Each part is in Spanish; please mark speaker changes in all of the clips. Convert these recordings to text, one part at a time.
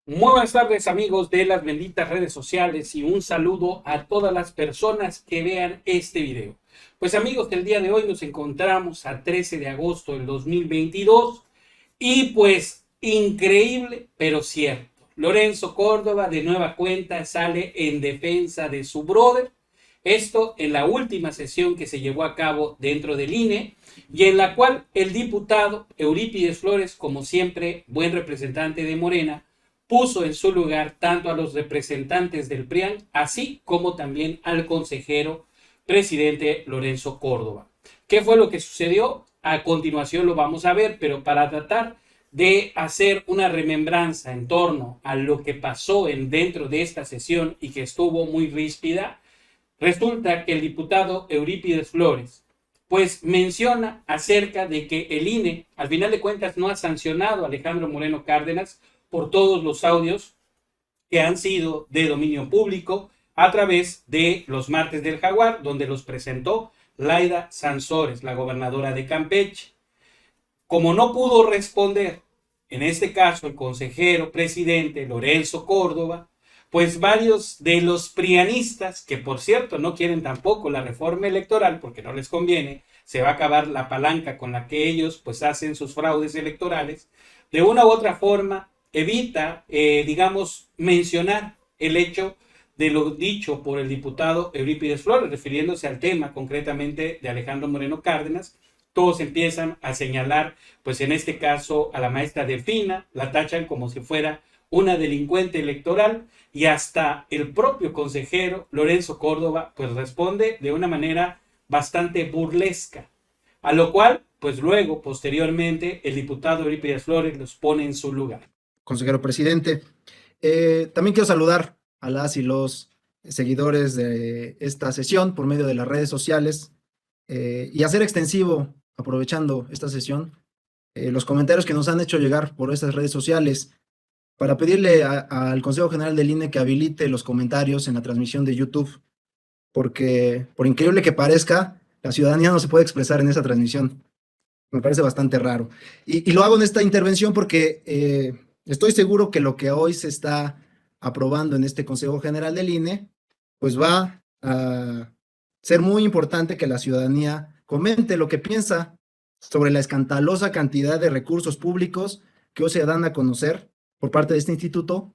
Speaker 1: Muy buenas tardes amigos de las benditas redes sociales y un saludo a todas las personas que vean este video. Pues amigos, el día de hoy nos encontramos a 13 de agosto del 2022 y pues increíble pero cierto. Lorenzo Córdoba de nueva cuenta sale en defensa de su brother. Esto en la última sesión que se llevó a cabo dentro del INE y en la cual el diputado Eurípides Flores, como siempre buen representante de Morena, puso en su lugar tanto a los representantes del PRIAN, así como también al consejero presidente Lorenzo Córdoba. ¿Qué fue lo que sucedió? A continuación lo vamos a ver, pero para tratar de hacer una remembranza en torno a lo que pasó dentro de esta sesión y que estuvo muy ríspida, resulta que el diputado Eurípides Flores pues menciona acerca de que el INE al final de cuentas no ha sancionado a Alejandro Moreno Cárdenas por todos los audios que han sido de dominio público a través de los martes del Jaguar, donde los presentó Laida Sansores, la gobernadora de Campeche. Como no pudo responder, en este caso el consejero presidente Lorenzo Córdoba, pues varios de los prianistas, que por cierto no quieren tampoco la reforma electoral porque no les conviene, se va a acabar la palanca con la que ellos pues hacen sus fraudes electorales, de una u otra forma evita, digamos, mencionar el hecho de lo dicho por el diputado Eurípides Flores, refiriéndose al tema concretamente de Alejandro Moreno Cárdenas. Todos empiezan a señalar, pues en este caso, a la maestra Delfina, la tachan como si fuera una delincuente electoral y hasta el propio consejero Lorenzo Córdoba, pues responde de una manera bastante burlesca, a lo cual, pues luego, posteriormente, el diputado Eurípides Flores los pone en su lugar.
Speaker 2: Consejero presidente. También quiero saludar a las y los seguidores de esta sesión por medio de las redes sociales y hacer extensivo, aprovechando esta sesión, los comentarios que nos han hecho llegar por estas redes sociales para pedirle al Consejo General del INE que habilite los comentarios en la transmisión de YouTube, porque por increíble que parezca, la ciudadanía no se puede expresar en esa transmisión. Me parece bastante raro. Y lo hago en esta intervención porque estoy seguro que lo que hoy se está aprobando en este Consejo General del INE, pues va a ser muy importante que la ciudadanía comente lo que piensa sobre la escandalosa cantidad de recursos públicos que hoy se dan a conocer por parte de este instituto,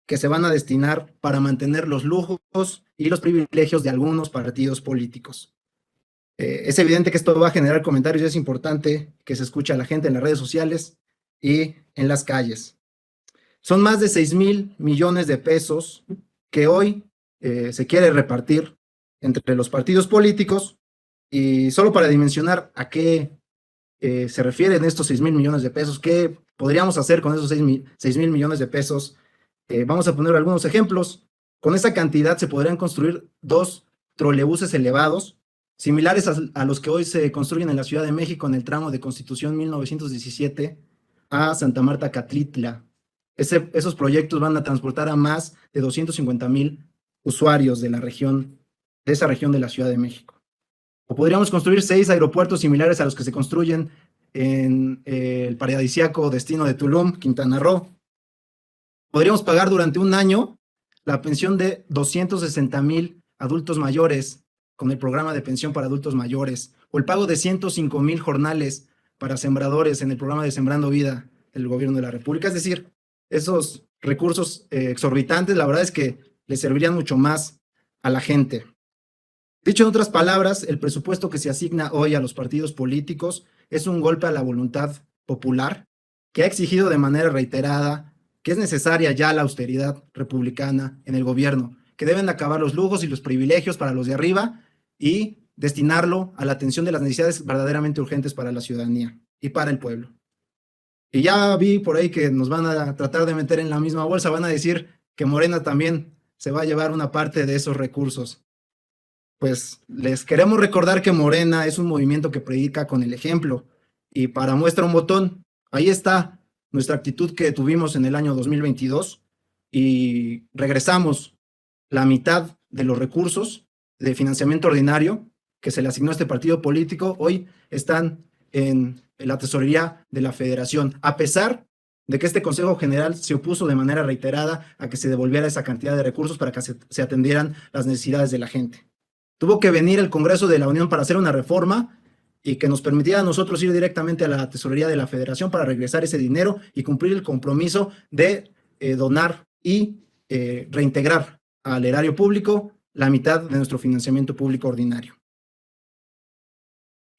Speaker 2: que se van a destinar para mantener los lujos y los privilegios de algunos partidos políticos. Es evidente que esto va a generar comentarios y es importante que se escuche a la gente en las redes sociales y en las calles. Son más de 6,000 millones de pesos que hoy se quiere repartir entre los partidos políticos, y solo para dimensionar a qué se refieren estos 6,000 millones de pesos, qué podríamos hacer con esos 6,000 millones de pesos. Vamos a poner algunos ejemplos. Con esa cantidad se podrían construir 2 trolebuses elevados similares a los que hoy se construyen en la Ciudad de México en el tramo de Constitución 1917 a Santa Marta Catitla. Esos proyectos van a transportar a más de 250,000 usuarios de esa región de la Ciudad de México. O podríamos construir 6 aeropuertos similares a los que se construyen en el paradisíaco destino de Tulum, Quintana Roo. Podríamos pagar durante un año la pensión de 260,000 adultos mayores con el programa de pensión para adultos mayores, o el pago de 105,000 jornales para sembradores en el programa de Sembrando Vida del gobierno de la República. Es decir, esos recursos exorbitantes, la verdad es que le servirían mucho más a la gente. Dicho en otras palabras, el presupuesto que se asigna hoy a los partidos políticos es un golpe a la voluntad popular que ha exigido de manera reiterada que es necesaria ya la austeridad republicana en el gobierno, que deben acabar los lujos y los privilegios para los de arriba y destinarlo a la atención de las necesidades verdaderamente urgentes para la ciudadanía y para el pueblo. Y ya vi por ahí que nos van a tratar de meter en la misma bolsa, van a decir que Morena también se va a llevar una parte de esos recursos. Pues les queremos recordar que Morena es un movimiento que predica con el ejemplo, y para muestra un botón, ahí está nuestra actitud que tuvimos en el año 2022 y regresamos la mitad de los recursos de financiamiento ordinario que se le asignó a este partido político. Hoy están en la tesorería de la Federación, a pesar de que este Consejo General se opuso de manera reiterada a que se devolviera esa cantidad de recursos para que se atendieran las necesidades de la gente. Tuvo que venir el Congreso de la Unión para hacer una reforma y que nos permitiera a nosotros ir directamente a la tesorería de la Federación para regresar ese dinero y cumplir el compromiso de donar y reintegrar al erario público la mitad de nuestro financiamiento público ordinario.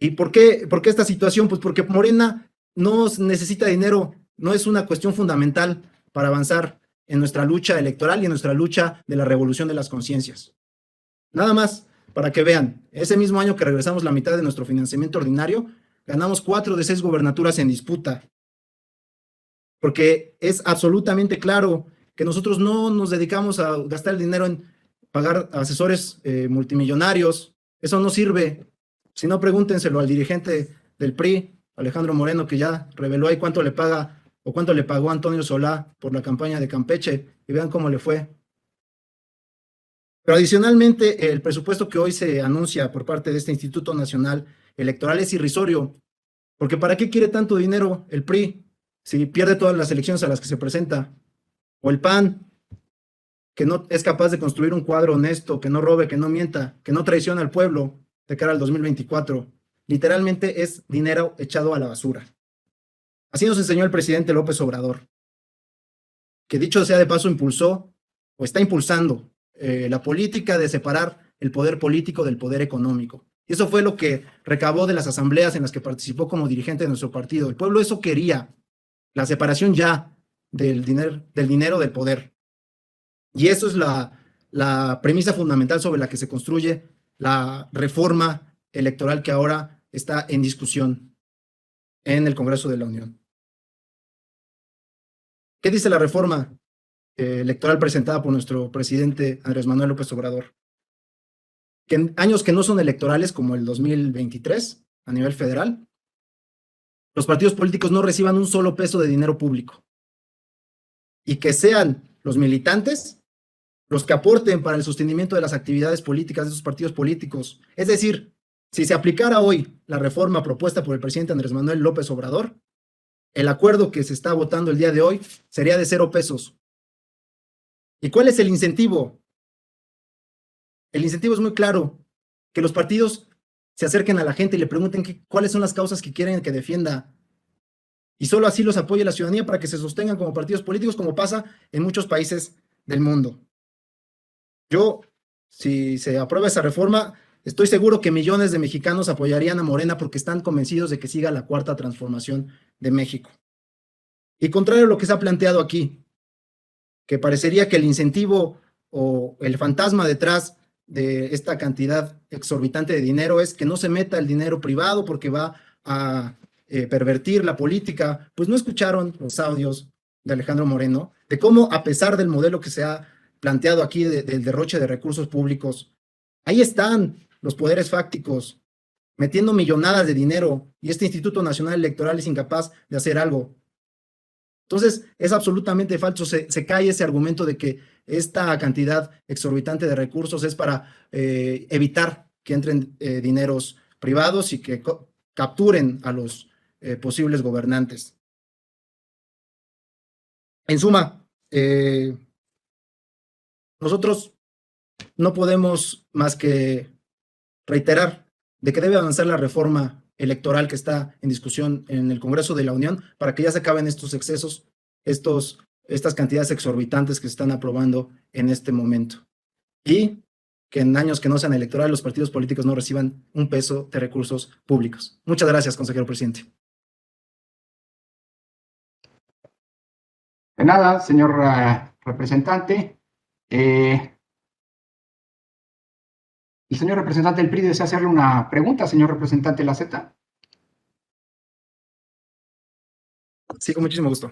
Speaker 2: ¿Y por qué esta situación? Pues porque Morena no necesita dinero, no es una cuestión fundamental para avanzar en nuestra lucha electoral y en nuestra lucha de la revolución de las conciencias. Nada más, para que vean, ese mismo año que regresamos la mitad de nuestro financiamiento ordinario, ganamos 4 de 6 gobernaturas en disputa. Porque es absolutamente claro que nosotros no nos dedicamos a gastar el dinero en pagar asesores multimillonarios. Eso no sirve. Si no, pregúntenselo al dirigente del PRI, Alejandro Moreno, que ya reveló ahí cuánto le paga o cuánto le pagó Antonio Solá por la campaña de Campeche y vean cómo le fue. Pero adicionalmente, el presupuesto que hoy se anuncia por parte de este Instituto Nacional Electoral es irrisorio, porque ¿para qué quiere tanto dinero el PRI si pierde todas las elecciones a las que se presenta? O el PAN, que no es capaz de construir un cuadro honesto, que no robe, que no mienta, que no traiciona al pueblo de cara al 2024. Literalmente es dinero echado a la basura. Así nos enseñó el presidente López Obrador, que dicho sea de paso impulsó o está impulsando la política de separar el poder político del poder económico. Y eso fue lo que recabó de las asambleas en las que participó como dirigente de nuestro partido. El pueblo eso quería, la separación ya del dinero del poder. Y eso es la premisa fundamental sobre la que se construye la reforma electoral que ahora está en discusión en el Congreso de la Unión. ¿Qué dice la reforma electoral presentada por nuestro presidente Andrés Manuel López Obrador? Que en años que no son electorales, como el 2023, a nivel federal, los partidos políticos no reciban un solo peso de dinero público y que sean los militantes los que aporten para el sostenimiento de las actividades políticas de esos partidos políticos. Es decir, si se aplicara hoy la reforma propuesta por el presidente Andrés Manuel López Obrador, el acuerdo que se está votando el día de hoy sería de 0 pesos. ¿Y cuál es el incentivo? El incentivo es muy claro, que los partidos se acerquen a la gente y le pregunten cuáles son las causas que quieren que defienda. Y solo así los apoye la ciudadanía para que se sostengan como partidos políticos, como pasa en muchos países del mundo. Yo, si se aprueba esa reforma, estoy seguro que millones de mexicanos apoyarían a Morena porque están convencidos de que siga la cuarta transformación de México. Y contrario a lo que se ha planteado aquí, que parecería que el incentivo o el fantasma detrás de esta cantidad exorbitante de dinero es que no se meta el dinero privado porque va a pervertir la política, pues no escucharon los audios de Alejandro Moreno, de cómo a pesar del modelo que se ha planteado aquí del derroche de recursos públicos, ahí están los poderes fácticos metiendo millonadas de dinero y este Instituto Nacional Electoral es incapaz de hacer algo. Entonces, es absolutamente falso, se cae ese argumento de que esta cantidad exorbitante de recursos es para evitar que entren dineros privados y que capturen a los posibles gobernantes. En suma, nosotros no podemos más que reiterar de que debe avanzar la reforma electoral que está en discusión en el Congreso de la Unión para que ya se acaben estos excesos, estas cantidades exorbitantes que se están aprobando en este momento. Y que en años que no sean electorales los partidos políticos no reciban un peso de recursos públicos. Muchas gracias, consejero presidente.
Speaker 3: De nada, señor representante. El señor representante del PRI desea hacerle una pregunta, señor representante Laceta.
Speaker 2: Sí, con muchísimo gusto.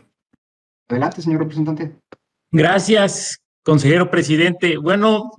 Speaker 3: Adelante, señor representante.
Speaker 4: Gracias, consejero presidente. Bueno,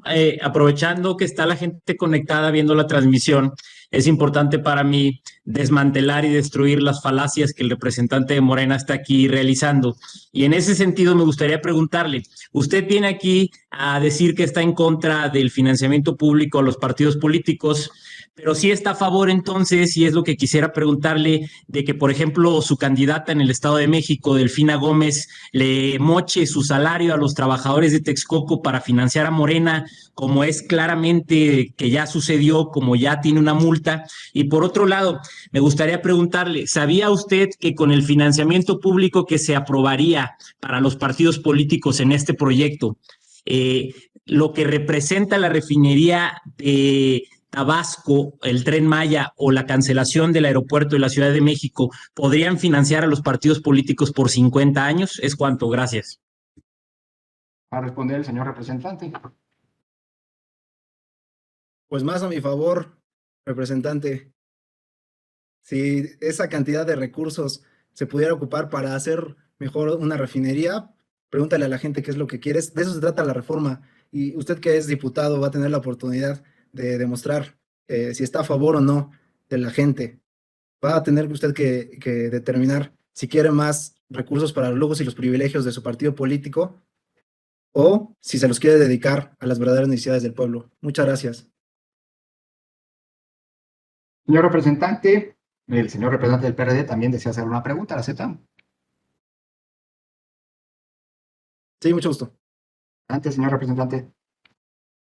Speaker 4: aprovechando que está la gente conectada viendo la transmisión, es importante para mí desmantelar y destruir las falacias que el representante de Morena está aquí realizando. Y en ese sentido me gustaría preguntarle, usted viene aquí a decir que está en contra del financiamiento público a los partidos políticos, pero sí está a favor entonces, y es lo que quisiera preguntarle, de que, por ejemplo, su candidata en el Estado de México, Delfina Gómez, le moche su salario a los trabajadores de Texcoco para financiar a Morena, como es claramente que ya sucedió, como ya tiene una multa. Y por otro lado, me gustaría preguntarle, ¿sabía usted que con el financiamiento público que se aprobaría para los partidos políticos en este proyecto, lo que representa la refinería de Tabasco, el Tren Maya o la cancelación del aeropuerto de la Ciudad de México podrían financiar a los partidos políticos por 50 años? ¿Es cuánto? Gracias.
Speaker 3: A responder el señor representante.
Speaker 2: Pues más a mi favor, representante. Si esa cantidad de recursos se pudiera ocupar para hacer mejor una refinería, pregúntale a la gente qué es lo que quiere. De eso se trata la reforma. Y usted que es diputado va a tener la oportunidad de demostrar si está a favor o no de la gente. Va a tener usted que determinar si quiere más recursos para los lujos y los privilegios de su partido político o si se los quiere dedicar a las verdaderas necesidades del pueblo. Muchas gracias.
Speaker 3: Señor representante, el señor representante del PRD también desea hacer una pregunta, ¿la aceptan?
Speaker 2: Sí, mucho gusto.
Speaker 3: Antes, señor representante.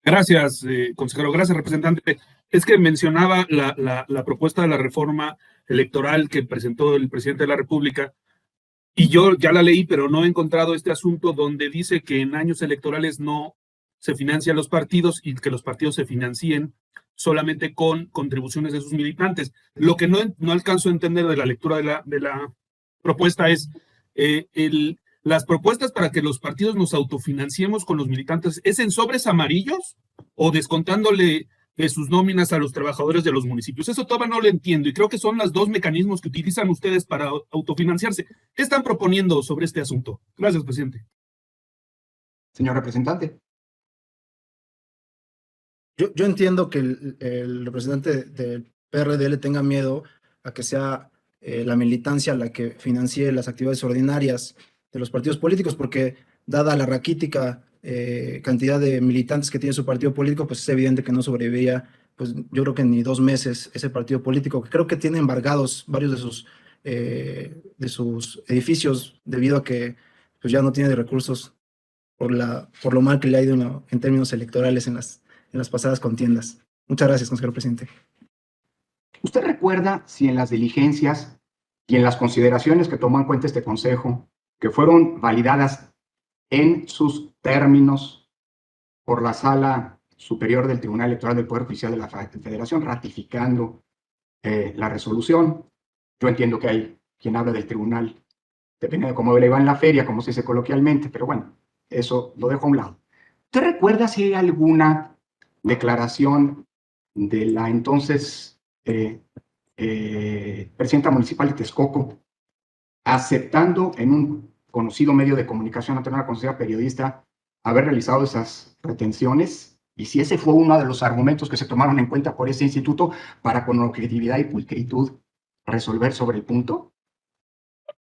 Speaker 5: Gracias, consejero. Gracias, representante. Es que mencionaba la propuesta de la reforma electoral que presentó el presidente de la República y yo ya la leí, pero no he encontrado este asunto donde dice que en años electorales no se financian los partidos y que los partidos se financien solamente con contribuciones de sus militantes. Lo que no alcanzo a entender de la lectura de la propuesta es las propuestas para que los partidos nos autofinanciemos con los militantes, ¿es en sobres amarillos o descontándole de sus nóminas a los trabajadores de los municipios? Eso todavía no lo entiendo y creo que son los dos mecanismos que utilizan ustedes para autofinanciarse. ¿Qué están proponiendo sobre este asunto? Gracias, presidente.
Speaker 3: Señor representante.
Speaker 2: Yo entiendo que el representante del PRD le tenga miedo a que sea la militancia la que financie las actividades ordinarias de los partidos políticos, porque dada la raquítica cantidad de militantes que tiene su partido político, pues es evidente que no sobreviviría, pues yo creo que ni 2 meses ese partido político, que creo que tiene embargados varios de sus edificios debido a que pues ya no tiene recursos por lo mal que le ha ido en términos electorales en las pasadas contiendas. Muchas gracias, consejero presidente.
Speaker 3: ¿Usted recuerda si en las diligencias y en las consideraciones que tomó en cuenta este consejo, que fueron validadas en sus términos por la Sala Superior del Tribunal Electoral del Poder Judicial de la Federación, ratificando la resolución? Yo entiendo que hay quien habla del tribunal, depende de cómo le va en la feria, como se dice coloquialmente, pero bueno, eso lo dejo a un lado. ¿Usted recuerda si hay alguna declaración de la entonces presidenta municipal de Texcoco aceptando en un conocido medio de comunicación, ante una conocida periodista, haber realizado esas retenciones? Y si ese fue uno de los argumentos que se tomaron en cuenta por ese instituto para con objetividad y pulcritud resolver sobre el punto,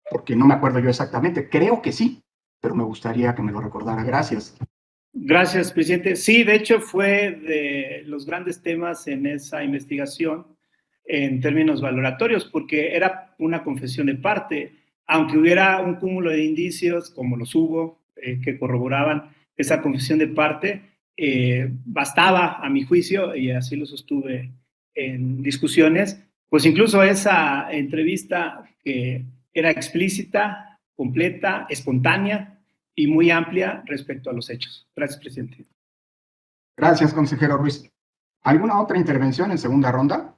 Speaker 3: porque no me acuerdo yo exactamente, creo que sí, pero me gustaría que me lo recordara. Gracias.
Speaker 6: Gracias, presidente. Sí, de hecho fue de los grandes temas en esa investigación en términos valoratorios, porque era una confesión de parte, aunque hubiera un cúmulo de indicios, como los hubo, que corroboraban esa confesión de parte, bastaba, a mi juicio, y así lo sostuve en discusiones, pues incluso esa entrevista que era explícita, completa, espontánea y muy amplia respecto a los hechos. Gracias, presidente.
Speaker 3: Gracias, consejero Ruiz. ¿Alguna otra intervención en segunda ronda?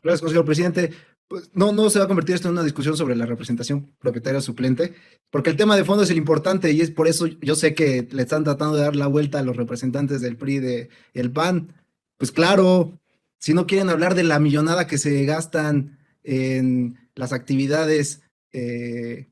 Speaker 2: Gracias, consejero presidente. Pues no se va a convertir esto en una discusión sobre la representación propietaria suplente, porque el tema de fondo es el importante y es por eso yo sé que le están tratando de dar la vuelta a los representantes del PRI y el PAN. Pues claro, si no quieren hablar de la millonada que se gastan en las actividades de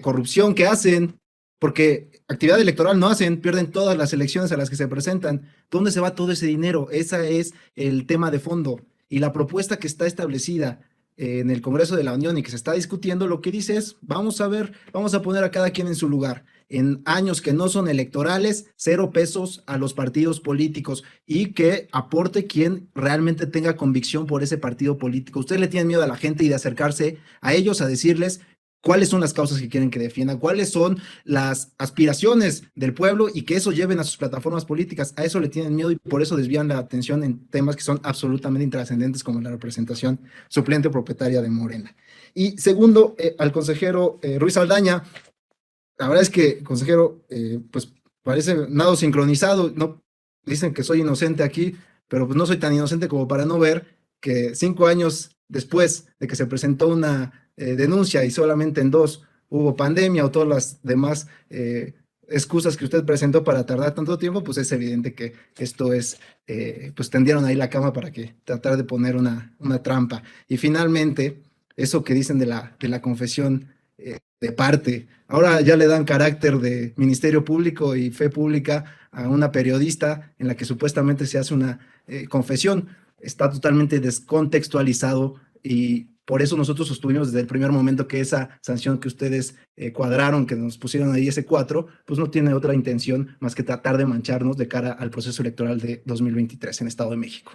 Speaker 2: corrupción que hacen, porque actividad electoral no hacen, pierden todas las elecciones a las que se presentan. ¿Dónde se va todo ese dinero? Ese es el tema de fondo. Y la propuesta que está establecida en el Congreso de la Unión y que se está discutiendo, lo que dice es, vamos a ver, vamos a poner a cada quien en su lugar. En años que no son electorales, 0 pesos a los partidos políticos y que aporte quien realmente tenga convicción por ese partido político. Ustedes le tienen miedo a la gente y de acercarse a ellos a decirles cuáles son las causas que quieren que defiendan, cuáles son las aspiraciones del pueblo y que eso lleven a sus plataformas políticas. A eso le tienen miedo y por eso desvían la atención en temas que son absolutamente intrascendentes como la representación suplente o propietaria de Morena. Y segundo, al consejero Ruiz Saldaña, la verdad es que, consejero, pues parece nada sincronizado, no dicen que soy inocente aquí, pero pues no soy tan inocente como para no ver que 5 años después de que se presentó una denuncia y solamente en 2 hubo pandemia o todas las demás excusas que usted presentó para tardar tanto tiempo, pues es evidente que esto es, pues tendieron ahí la cama para que tratar de poner una trampa. Y finalmente, eso que dicen de la confesión de parte, ahora ya le dan carácter de Ministerio Público y fe pública a una periodista en la que supuestamente se hace una confesión. Está totalmente descontextualizado y por eso nosotros sostuvimos desde el primer momento que esa sanción que ustedes cuadraron, que nos pusieron ahí ese 4, pues no tiene otra intención más que tratar de mancharnos de cara al proceso electoral de 2023 en Estado de México.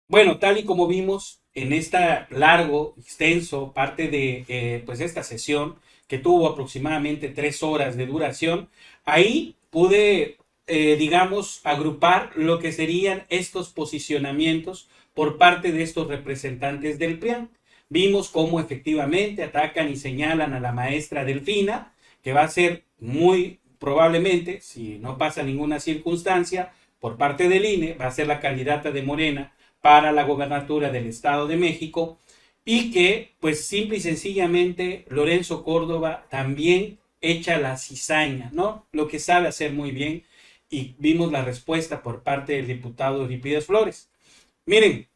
Speaker 1: Bueno, tal y como vimos en esta largo, extenso parte de pues esta sesión que tuvo aproximadamente 3 horas de duración, ahí pude, digamos, agrupar lo que serían estos posicionamientos por parte de estos representantes del PRIAN. Vimos cómo efectivamente atacan y señalan a la maestra Delfina, que va a ser muy probablemente, si no pasa ninguna circunstancia, por parte del INE, va a ser la candidata de Morena para la gobernatura del Estado de México, y que pues simple y sencillamente Lorenzo Córdoba también echa la cizaña, ¿no? Lo que sabe hacer muy bien, y vimos la respuesta por parte del diputado Eurípides Flores. Miren,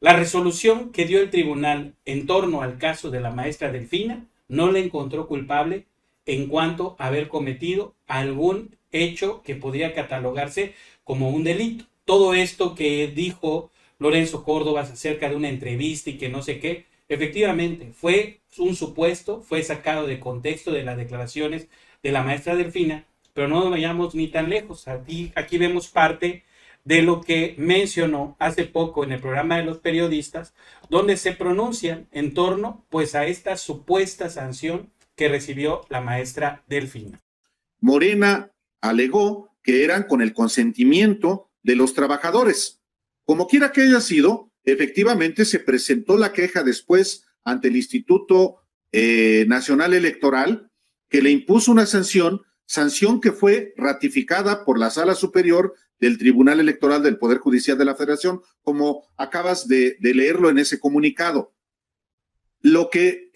Speaker 1: la resolución que dio el tribunal en torno al caso de la maestra Delfina no la encontró culpable en cuanto a haber cometido algún hecho que podría catalogarse como un delito. Todo esto que dijo Lorenzo Córdoba acerca de una entrevista y que no sé qué, efectivamente fue un supuesto, fue sacado de contexto de las declaraciones de la maestra Delfina, pero no vayamos ni tan lejos. Aquí vemos parte de lo que mencionó hace poco en el programa de los periodistas, donde se pronuncian en torno pues a esta supuesta sanción que recibió la maestra Delfina.
Speaker 7: Morena alegó que eran con el consentimiento de los trabajadores. Como quiera que haya sido, efectivamente se presentó la queja después ante el Instituto Nacional Electoral, que le impuso una sanción que fue ratificada por la Sala Superior del Tribunal Electoral del Poder Judicial de la Federación, como acabas de leerlo en ese comunicado. Lo que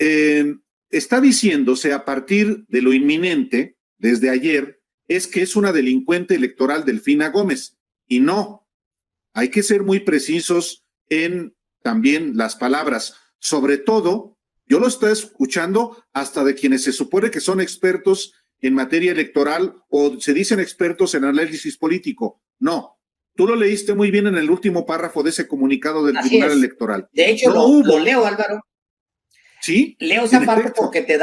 Speaker 7: está diciéndose a partir de lo inminente, desde ayer, es que es una delincuente electoral Delfina Gómez, y no. Hay que ser muy precisos en también las palabras. Sobre todo, yo lo estoy escuchando hasta de quienes se supone que son expertos en materia electoral o se dicen expertos en análisis político. No, tú lo leíste muy bien en el último párrafo de ese comunicado del Tribunal Electoral.
Speaker 8: De hecho, lo leo, Álvaro.
Speaker 7: ¿Sí?
Speaker 8: Leo esa parte porque te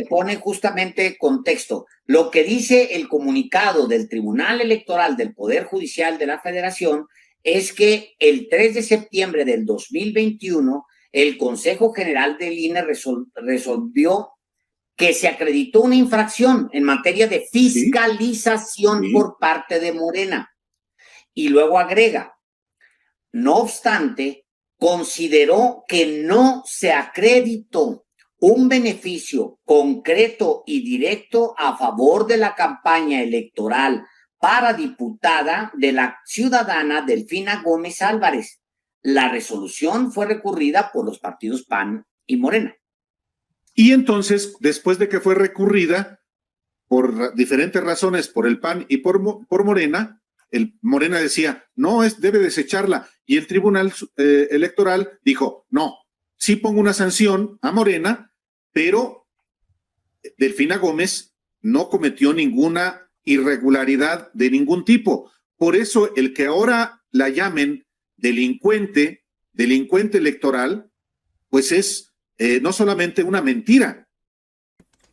Speaker 8: pone justamente contexto. Lo que dice el comunicado del Tribunal Electoral del Poder Judicial de la Federación es que el 3 de septiembre del 2021, el Consejo General del INE resolvió que se acreditó una infracción en materia de fiscalización por parte de Morena. Y luego agrega, no obstante, consideró que no se acreditó un beneficio concreto y directo a favor de la campaña electoral para diputada de la ciudadana Delfina Gómez Álvarez. La resolución fue recurrida por los partidos PAN y Morena.
Speaker 7: Y entonces, después de que fue recurrida por diferentes razones, por el PAN y por Morena, Morena decía, no, debe desecharla. Y el Tribunal Electoral dijo, no, sí pongo una sanción a Morena, pero Delfina Gómez no cometió ninguna irregularidad de ningún tipo. Por eso el que ahora la llamen delincuente delincuente electoral, pues es no solamente una mentira.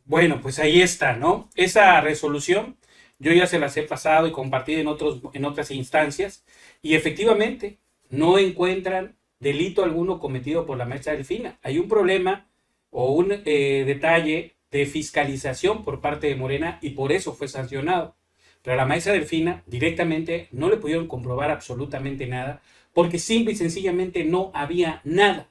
Speaker 1: Bueno, pues ahí está, ¿no? Esa resolución yo ya se las he pasado y compartido en otras instancias y efectivamente no encuentran delito alguno cometido por la maestra Delfina. Hay un problema o un detalle de fiscalización por parte de Morena y por eso fue sancionado. Pero a la maestra Delfina directamente no le pudieron comprobar absolutamente nada porque simple y sencillamente no había nada.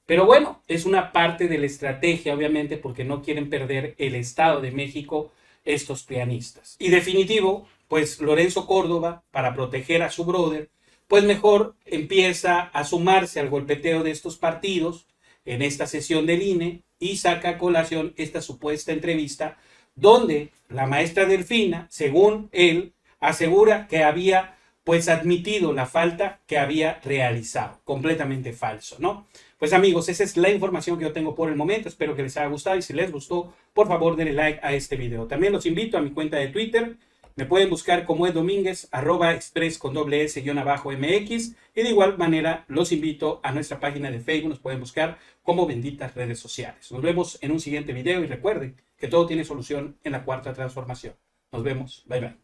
Speaker 1: Pero bueno, es una parte de la estrategia, obviamente, porque no quieren perder el Estado de México estos prianistas. Y definitivo, pues Lorenzo Córdoba, para proteger a su brother, pues mejor empieza a sumarse al golpeteo de estos partidos en esta sesión del INE y saca a colación esta supuesta entrevista donde la maestra Delfina, según él, asegura que había pues admitido la falta que había realizado. Completamente falso, ¿no? Pues amigos, esa es la información que yo tengo por el momento. Espero que les haya gustado y si les gustó, por favor denle like a este video. También los invito a mi cuenta de Twitter. Me pueden buscar como @Domínguez, @express con @MX. Y de igual manera los invito a nuestra página de Facebook. Nos pueden buscar como Benditas Redes Sociales. Nos vemos en un siguiente video y recuerden que todo tiene solución en la Cuarta Transformación. Nos vemos. Bye bye.